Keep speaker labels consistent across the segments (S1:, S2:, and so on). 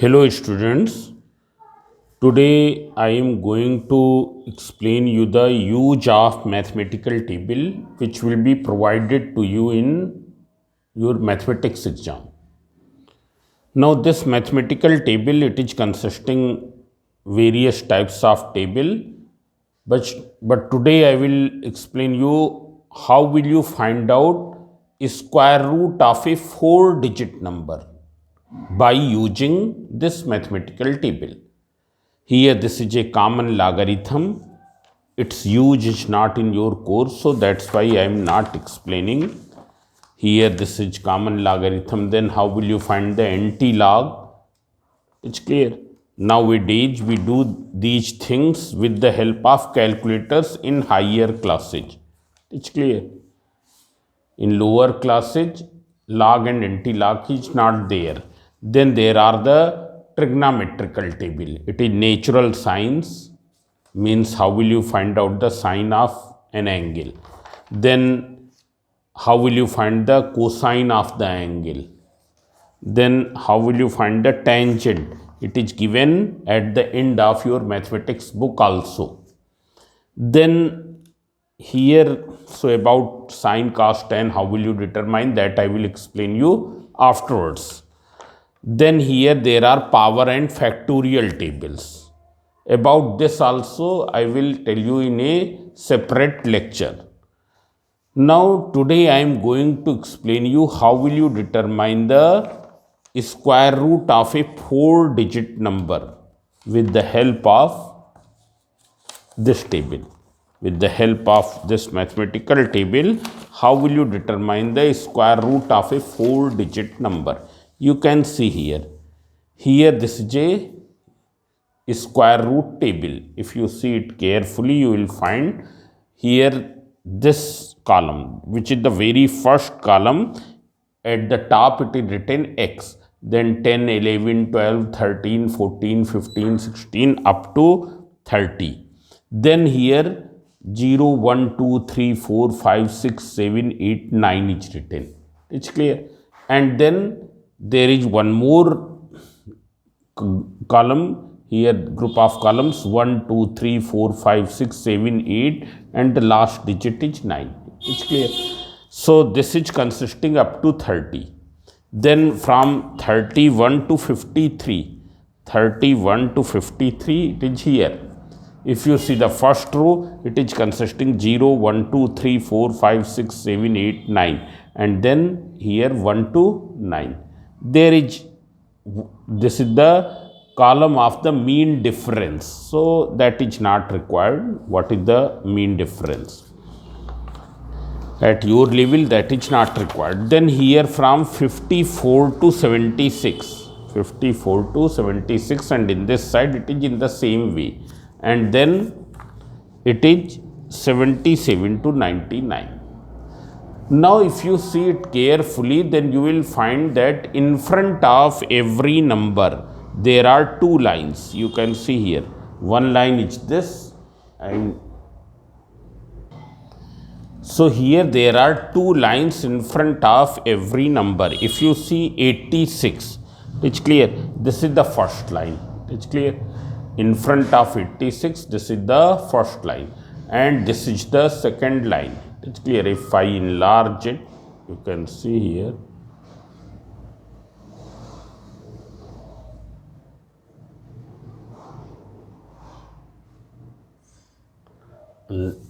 S1: Hello students, today I am going to explain you the use of mathematical table which will be provided to you in your mathematics exam. Now this mathematical table, it is consisting various types of table, but, but today I will explain you how will you find out square root of a 4-digit number by using this mathematical table. Here this is a common logarithm. Its use is not in your course, so that's why I am not explaining. Here this is common logarithm. Then how will you find the anti-log? It's clear. Nowadays we do these things with the help of calculators in higher classes. It's clear. In lower classes, log and anti-log is not there. Then there are the trigonometrical table. It is natural science, means how will you find out the sine of an angle. Then how will you find the cosine of the angle. Then how will you find the tangent. It is given at the end of your mathematics book also. Then here, so about sine, cos, tan, how will you determine that I will explain you afterwards. Then here there are power and factorial tables. About this also I will tell you in a separate lecture. Now today I am going to explain you how will you determine the square root of a 4-digit number with the help of this table. With the help of this mathematical table, how will you determine the square root of a 4-digit number? You can see here. Here this is a square root table. If you see it carefully, you will find here this column, which is the very first column. At the top it is written x, then 10, 11, 12, 13, 14, 15, 16 up to 30. Then here 0, 1, 2, 3, 4, 5, 6, 7, 8, 9 is written. It's clear. And then there is one more column here, group of columns 1, 2, 3, 4, 5, 6, 7, 8, and the last digit is 9. It's clear. So this is consisting up to 30. Then from 31 to 53, 31 to 53 it is here. If you see the first row, it is consisting 0, 1, 2, 3, 4, 5, 6, 7, 8, 9, and then here 1 to 9. There is, this is the column of the mean difference. So that is not required. What is the mean difference? At your level, that is not required. Then here from 54 to 76, 54 to 76, and in this side it is in the same way. And then it is 77 to 99. Now if you see it carefully, then you will find that in front of every number there are two lines. You can see here, one line is this, and so here there are two lines in front of every number. If you see 86, it's clear, this is the first line. It's clear. In front of 86, this is the first line, and this is the second line. It's clear. If I enlarge it, you can see here.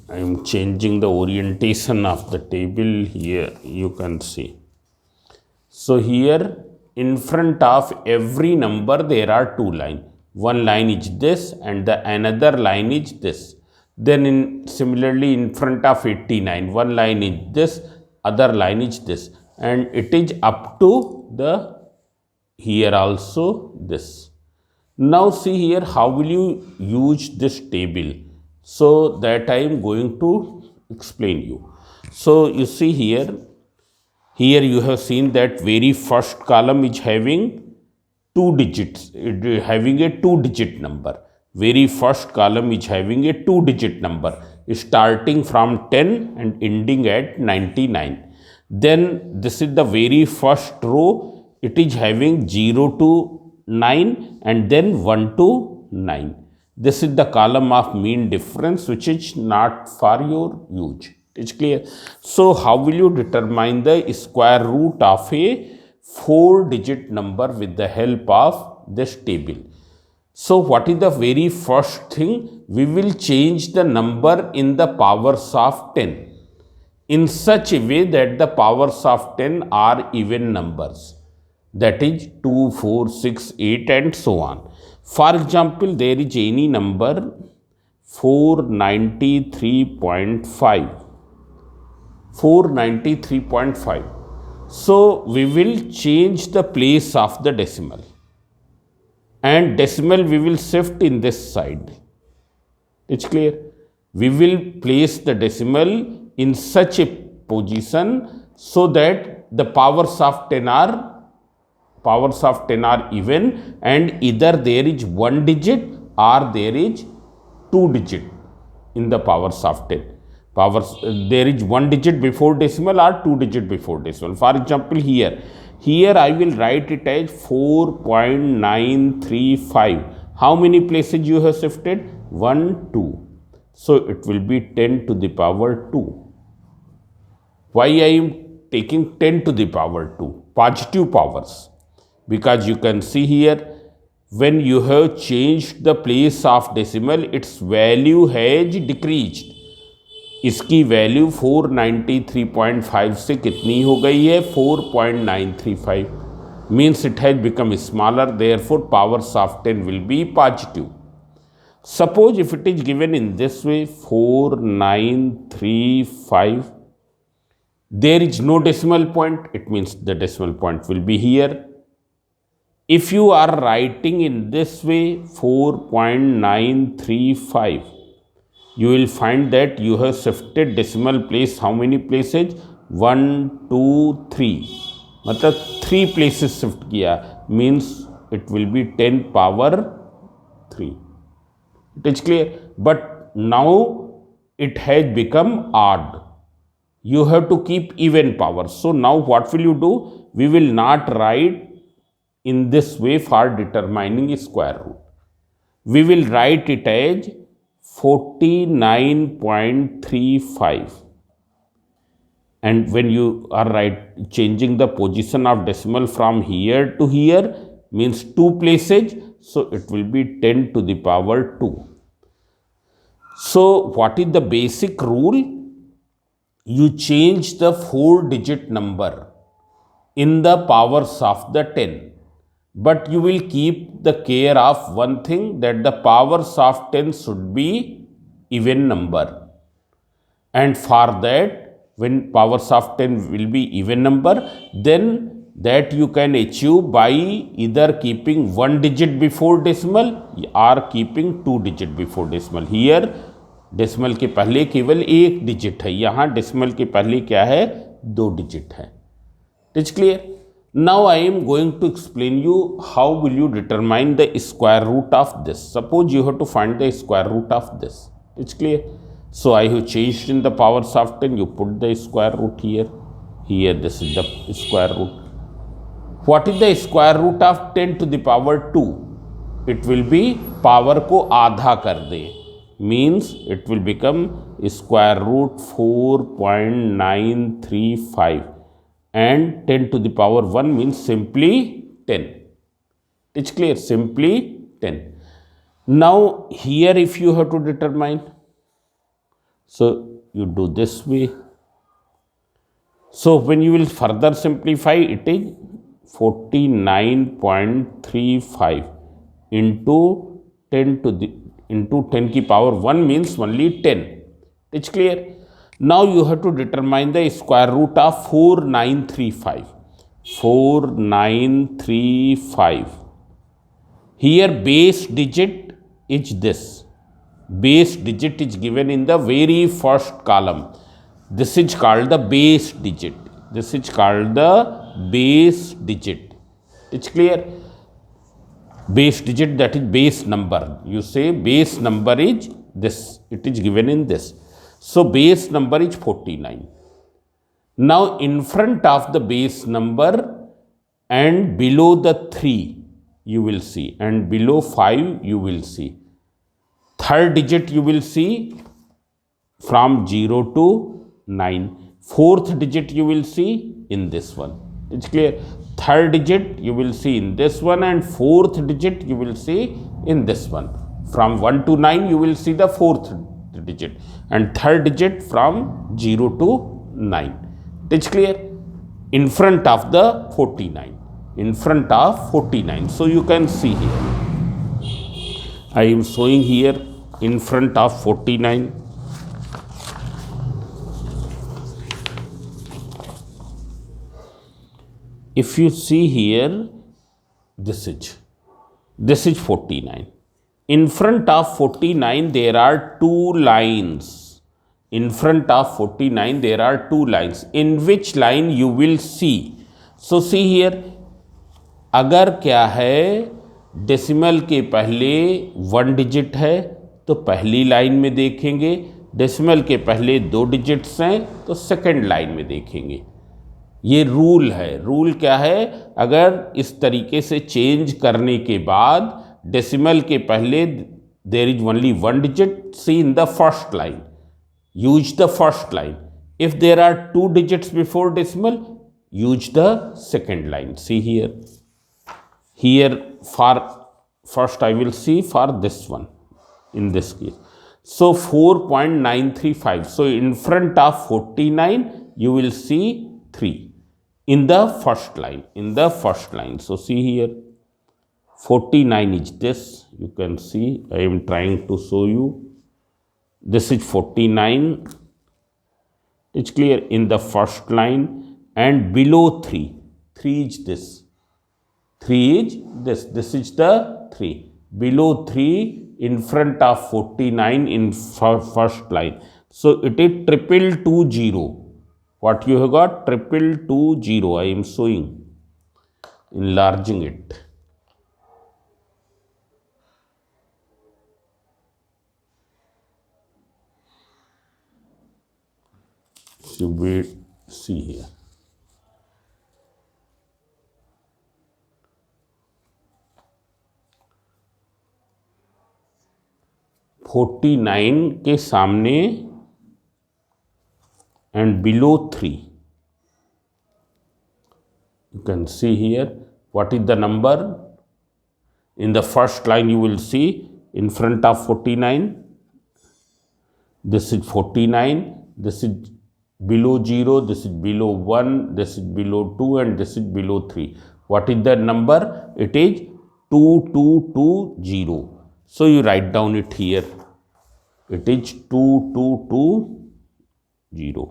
S1: I am changing the orientation of the table here. You can see. So here in front of every number there are two lines. One line is this and the another line is this. Then similarly in front of 89, one line is this, other line is this, and it is up to the here also this. Now see here how will you use this table, so that I am going to explain you. So you see here you have seen that very first column is having two digits, having a 2-digit number. Very first column is having a 2-digit number starting from 10 and ending at 99. Then this is the very first row, it is having 0 to 9 and then 1 to 9. This is the column of mean difference, which is not for your use. It's clear. So how will you determine the square root of a 4-digit number with the help of this table? So what is the very first thing? We will change the number in the powers of 10 in such a way that the powers of 10 are even numbers. That is 2, 4, 6, 8 and so on. For example, there is any number 493.5. 493.5. So we will change the place of the decimal. And decimal we will shift in this side. It's clear? We will place the decimal in such a position so that the powers of 10 are even, and either there is 1 digit or there is 2 digit in the powers of 10. There is 1 digit before decimal or 2 digit before decimal. For example, here I will write it as 4.935. How many places you have shifted? 1, 2. So it will be 10 to the power 2. Why I am taking 10 to the power 2? Positive powers. Because you can see here, when you have changed the place of decimal, its value has decreased. इसकी value 493.5 से कितनी हो गई है? 4.935. Means it has become smaller, therefore powers of 10 will be positive. Suppose if it is given in this way, 4935, there is no decimal point, it means the decimal point will be here. If you are writing in this way, 4.935, you will find that you have shifted decimal place how many places? 1, 2, 3. मतलब 3 places shift किया, means it will be 10 power 3. It is clear? But now it has become odd. You have to keep even powers. So now what will you do? We will not write in this way for determining a square root. We will write it as 49.35, and when you are changing the position of decimal from here to here, means 2 places, so it will be 10 to the power 2. So what is the basic rule? You change the 4-digit number in the powers of the 10. But you will keep the care of one thing, that the powers of 10 should be even number. And for that, when powers of 10 will be even number, then that you can achieve by either keeping 1 digit before decimal or keeping 2 digit before decimal. Here decimal के पहले केवल 1 digit है, यहाँ decimal के पहले क्या है? 2 digit है. It's clear? Now I am going to explain you how will you determine the square root of this. Suppose you have to find the square root of this. It's clear? So I have changed in the powers of 10. You put the square root here. Here this is the square root. What is the square root of 10 to the power 2? It will be power को आधा कर दे. Means it will become square root 4.935. And 10 to the power 1 means simply 10. It's clear? Simply 10. Now here if you have to determine, so you do this way. So when you will further simplify, it is 49.35 into 10 की power 1 means only 10. It's clear? Now you have to determine the square root of 4935. 4935. Here base digit is this. Base digit is given in the very first column. This is called the base digit. This is called the base digit. It's clear? Base digit, that is base number. You say base number is this. It is given in this. So base number is 49. Now in front of the base number and below the 3, you will see, and below 5 you will see. Third digit you will see from 0 to 9. Fourth digit you will see in this one. It's clear? Third digit you will see in this one, and fourth digit you will see in this one. From 1 to 9 you will see the fourth digit, and third digit from 0 to 9. It's clear? In front of the 49. In front of 49. So you can see here. I am showing here in front of 49. If you see here, this is 49. In front of 49 there are two lines. In front of 49 there are two lines. In which line you will see? So see here, अगर क्या है, decimal के पहले 1 digit है तो पहली line में देखेंगे, डेसिमल के पहले 2 डिजिट्स हैं तो सेकंड लाइन में देखेंगे। ये रूल है। रूल क्या है? अगर इस तरीके से चेंज करने के बाद डेसिमल के पहले there is only 1 digit, see in the first line, use the first line. If there are 2 digits before decimal, use the second line. See here. Here for first I will see for this one in this case. So 4.935. So in front of 49 you will see 3 in the first line. In the first line. So see here. 49 is this. You can see I am trying to show you. This is 49. It's clear? In the first line, and below 3. 3 is this. 3 is this. This is the 3. Below 3 in front of 49 in first line. So it is 2220. What you have got? 2220. I am showing. Enlarging it. You will see here. (49) के सामने and below 3. You can see here what is the number. In the first line you will see in front of 49. This is 49. This is below 0, this is below 1, this is below 2, and this is below 3. What is the number? It is 2220. So you write down it here. It is 2220.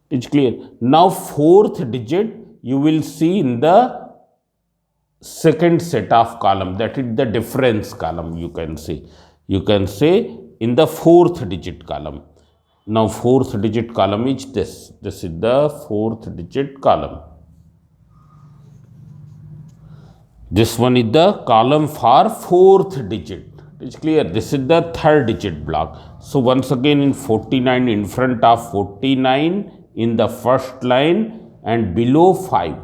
S1: It's clear? Now fourth digit you will see in the second set of column. That is the difference column, you can say. You can say in the fourth digit column. Now fourth digit column is this. This is the fourth digit column. This one is the column for fourth digit. It's clear? This is the third digit block. So once again in 49, in front of 49 in the first line and below 5.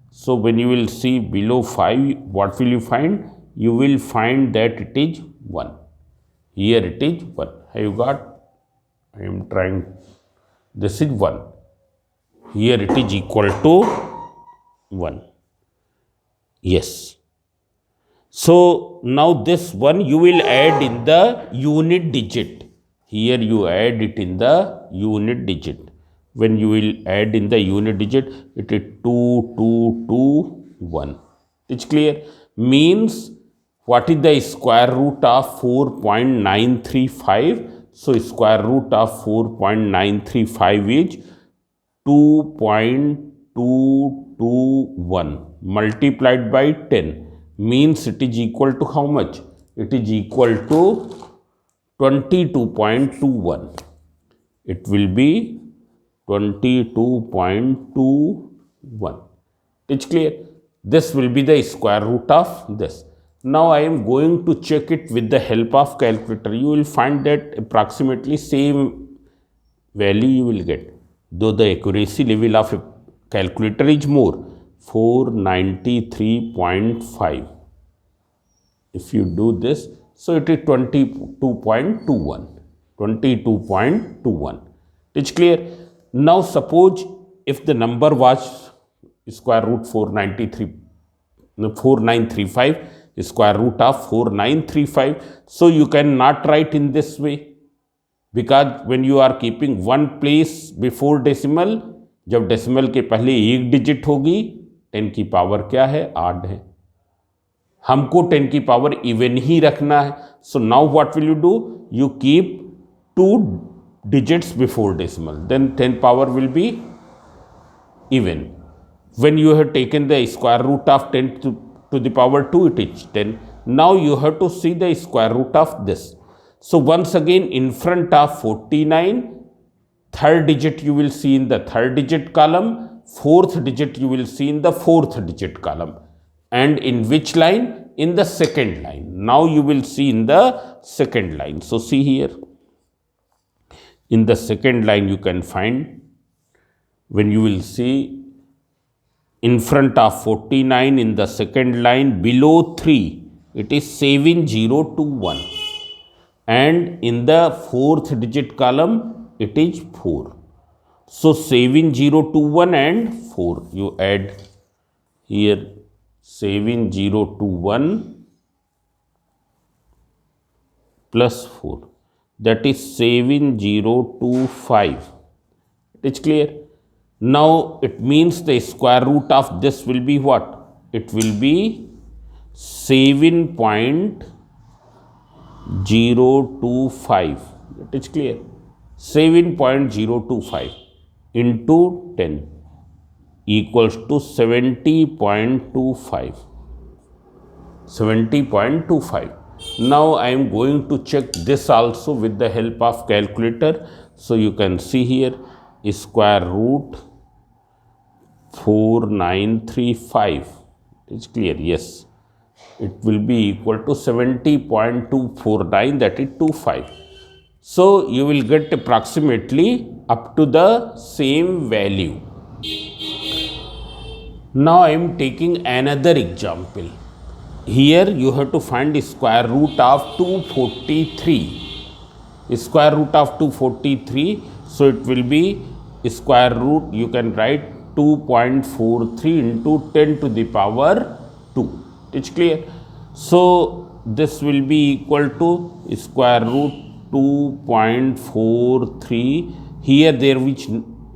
S1: So when you will see below 5, what will you find? You will find that it is 1. Here it is 1. Have you got? I am trying. This is 1. Here it is equal to 1. Yes. So now this one you will add in the unit digit. Here you add it in the unit digit. When you will add in the unit digit, it is 2221. It's clear? Means what is the square root of 4.935? So square root of 4.935 is 2.221 multiplied by 10, means it is equal to how much? It is equal to 22.21. It will be 22.21. It's clear? This will be the square root of this. Now I am going to check it with the help of calculator. You will find that approximately same value you will get. Though the accuracy level of a calculator is more. 493.5. If you do this, so it is 22.21. 22.21. It's clear. Now suppose if the number was square root 4935, square root of 4935. So you cannot write in this way, because when you are keeping one place before decimal, जब decimal के पहले एक digit होगी, 10 की power क्या है? 8 है। हमको 10 की पावर इवन ही रखना है। So now what will you do? You keep 2 digits before decimal, then 10 power will be even. When you have taken the square root of 10 to the power 2, it is 10. Now you have to see the square root of this. So once again, in front of 49, third digit you will see in the third digit column, fourth digit you will see in the fourth digit column. And in which line? In the second line. Now you will see in the second line. So see here. In the second line you can find, when you will see in front of 49 in the second line below 3, it is 7021, and in the fourth digit column it is 4. So 7021 and 4, you add here 7021 plus 4. That is 7025. It is clear. Now it means the square root of this will be what? It will be 7.025. It is clear. 7.025 into 10 equals to 70.25. 70.25. Now I am going to check this also with the help of calculator. So you can see here, square root 4935. It's clear? Yes. It will be equal to 70.249, that is 25. So you will get approximately up to the same value. Now I am taking another example. Here you have to find square root of 243. Square root of 243. So it will be square root, you can write 2.43 into 10 to the power 2. It's clear? So this will be equal to square root 2.43. Here there which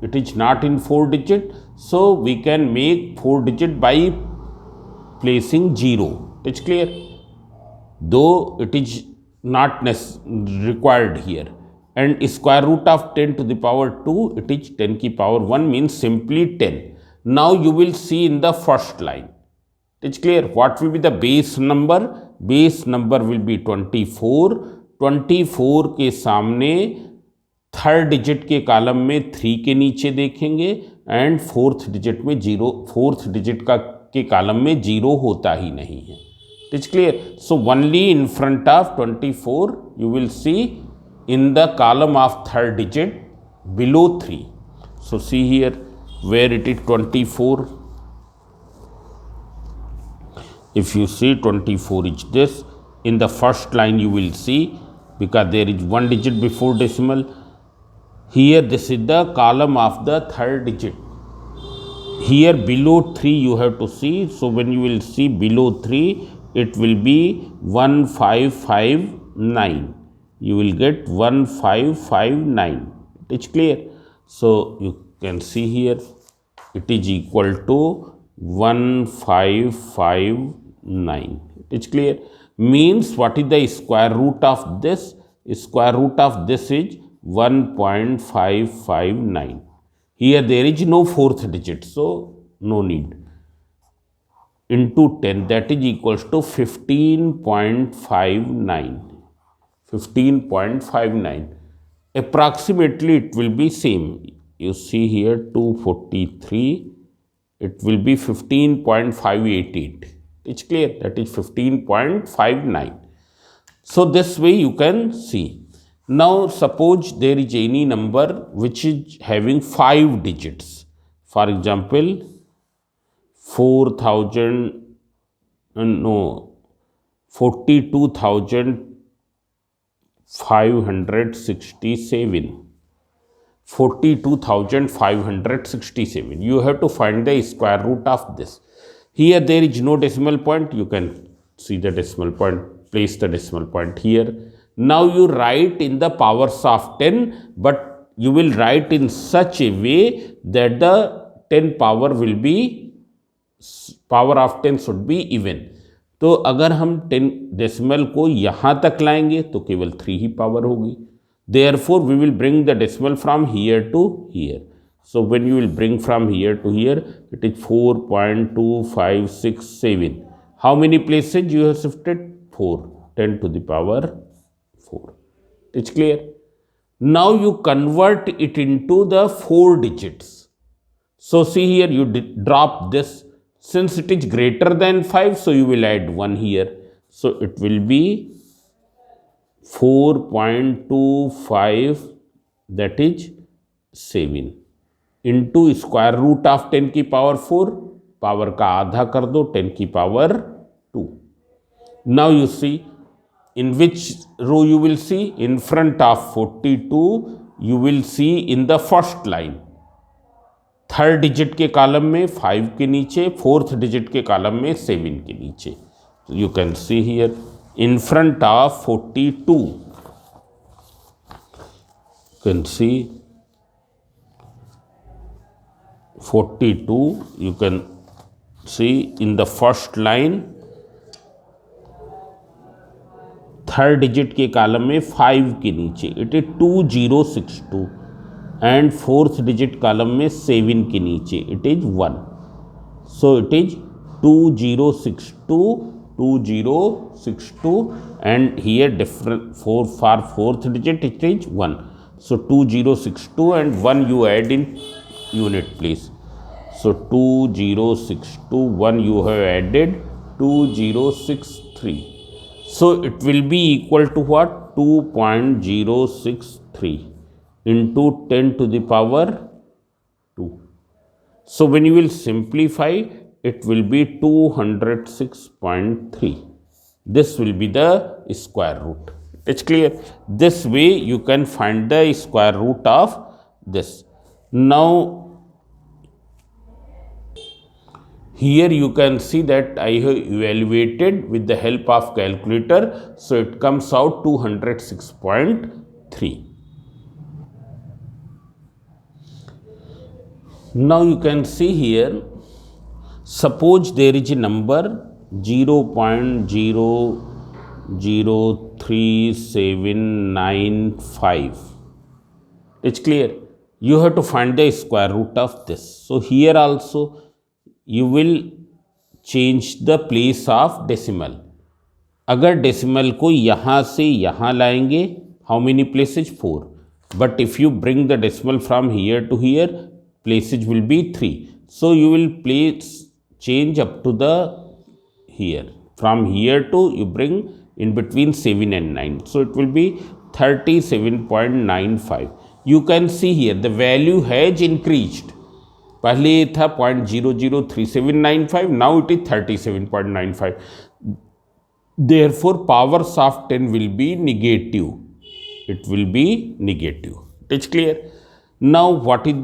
S1: it is not in 4 digit. So we can make 4 digit by placing 0. It's clear? Though it is not required here. And square root of 10 to the power 2, it is 10 ki power 1, means simply 10. Now you will see in the first line. It's clear? What will be the base number? Base number will be 24. 24 के सामने third digit के column में 3 के नीचे देखेंगे, and fourth digit में 0, fourth digit का के कॉलम में 0 होता ही नहीं है. It's clear? So only in front of 24 you will see in the column of third digit below 3. So see here where it is 24. If you see 24 is this, in the first line you will see, because there is 1 digit before decimal. Here this is the column of the third digit. Here below 3 you have to see. So when you will see below 3, it will be 1559. You will get 1559. It's clear? So you can see here it is equal to 1559. It's clear? Means what is the square root of this? Square root of this is 1.559. Here there is no fourth digit, so no need. Into 10, that is equals to 15.59. 15.59. Approximately it will be same. You see here 243, it will be 15.588. It's clear? That is 15.59. So this way you can see. Now suppose there is any number which is having 5 digits. For example, 4000 no 42,567. 42,567. You have to find the square root of this. Here there is no decimal point. You can see the decimal point. Place the decimal point here. Now you write in the powers of 10, but you will write in such a way that the 10 power will be, power of 10 should be even. तो अगर हम 10 decimal को यहाँ तक लाएंगे तो केवल 3 ही power होगी. Therefore, we will bring the decimal from here to here. So, when you will bring from here to here, it is 4.2567. How many places you have shifted? 4. 10 to the power 4. It's clear? Now, you convert it into the 4 digits. So, see here, you drop this. Since it is greater than 5, so you will add 1 here. So, it will be 4.25, that is 7 into square root of 10 की power 4, power का आधा कर दो 10 की power 2. Now you see in which row you will see. In front of 42 you will see in the first line, third digit के column में 5 के नीचे, फोर्थ डिजिट के कॉलम में 7 के नीचे. You can see here in front of 42, you can see 42, you can see in the first line, third digit के column में 5 के नीचे it is 2062 and fourth digit column में 7 के नीचे it is 1. So it is 2062 and here different for fourth digit it is 1. So 2062 and 1 you add in unit place. So 2062, 1 you have added 2063. So it will be equal to what? 2.063 into 10 to the power 2. So when you will simplify, it will be 206.3. This will be the square root. It's clear? This way you can find the square root of this. Now, here you can see that I have evaluated with the help of calculator. So it comes out 206.3. Now you can see here, suppose there is a number 0.003795. It's clear? You have to find the square root of this. So here also you will change the place of decimal. अगर decimal को यहाँ से यहाँ लाएंगे, how many places? 4. But if you bring the decimal from here to here, places will be 3. So you will change up to the here. From here to you bring in between 7 and 9. So it will be 37.95. You can see here the value has increased. पहले ये था 0.003795. Now it is 37.95. Therefore powers of 10 will be negative. It will be negative. It's clear? Now what is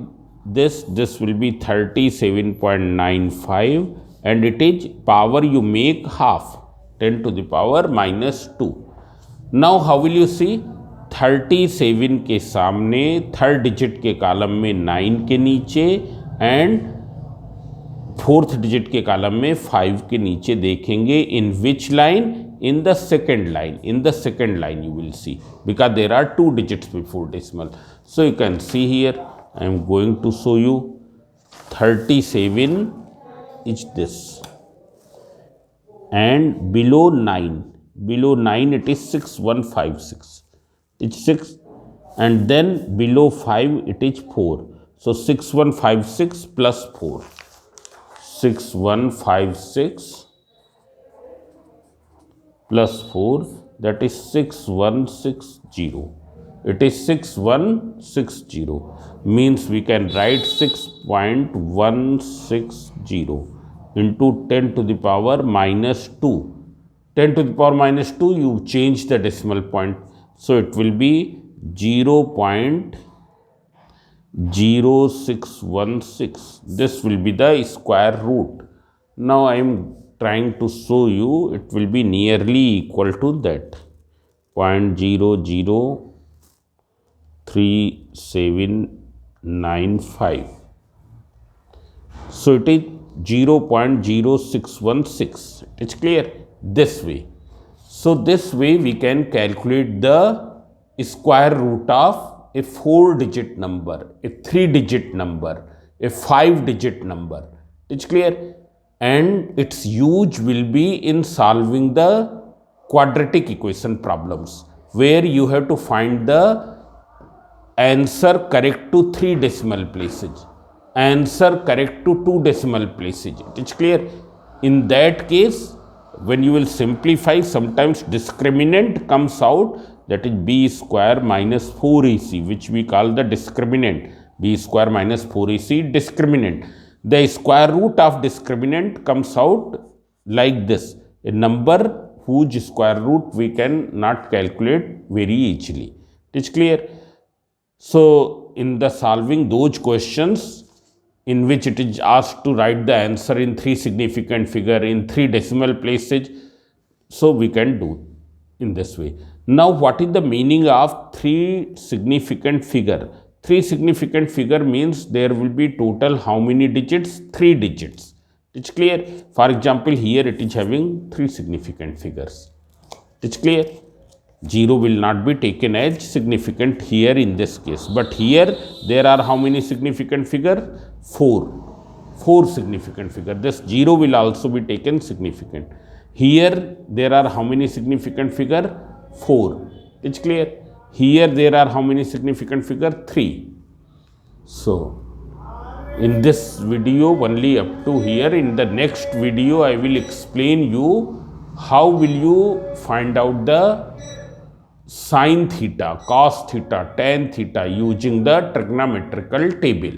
S1: this? This will be 37.95 and it is power you make half, 10 to the power minus 2. Now how will you see? 37 के सामने third digit के column में 9 के नीचे and fourth digit के column में 5 के नीचे देखेंगे. In which line? in the second line you will see, because there are 2 digits before decimal. So you can see here, I am going to show you 37 is this, and below 9 it is 6156, it's 6, and then below 5 it is 4. So 6156 plus 4, 6156 plus 4, that is 6160. It is 6160, means we can write 6.160 into 10 to the power minus 2. 10 to the power minus 2, you change the decimal point. So it will be 0.0616. This will be the square root. Now I am trying to show you it will be nearly equal to that 0.0039795. So it is 0.0616. It's clear this way. So this way we can calculate the square root of a 4-digit number, a 3-digit number, a 5-digit number. It's clear. And its use will be in solving the quadratic equation problems, where you have to find the answer correct to 3 decimal places, answer correct to 2 decimal places. It's clear. In that case, when you will simplify, sometimes discriminant comes out, that is b square minus 4ac, which we call the discriminant. B square minus 4ac discriminant. The square root of discriminant comes out like this, a number whose square root we can not calculate very easily. It's clear. So in the solving those questions in which it is asked to write the answer in 3 significant figure in 3 decimal places, so we can do in this way. Now what is the meaning of 3 significant figure? 3 significant figure means there will be total how many digits? 3 digits. It's clear. For example, here it is having 3 significant figures. It's clear. 0 will not be taken as significant here in this case, but here there are how many significant figure? 4 significant figure. This 0 will also be taken significant. Here there are how many significant figure? 4. It's clear. Here there are how many significant figure? 3. So in this video only up to here. In the next video I will explain you how will you find out the sin theta, cos theta, tan theta using the trigonometrical table.